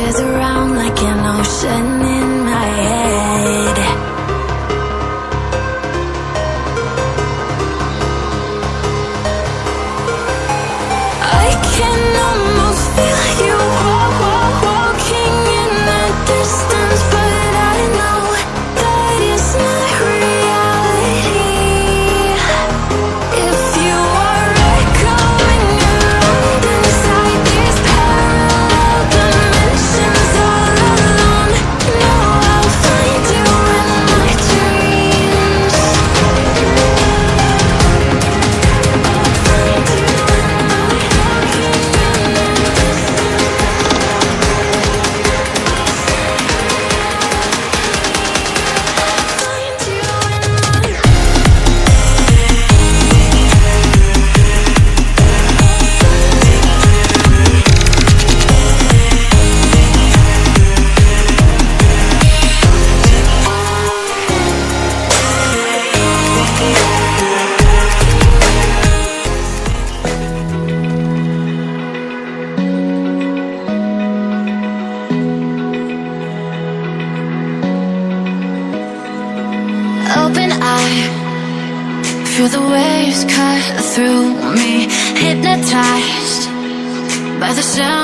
pictures around like an ocean in my head. I can almost feel you walking in the distance, but I know that it's not reality. If you are echoing around inside these parallel dimensions all alone, know I'll find you in my dreams. I'll find you in my walking in the open eye, feel the waves cut through me, hypnotized by the sound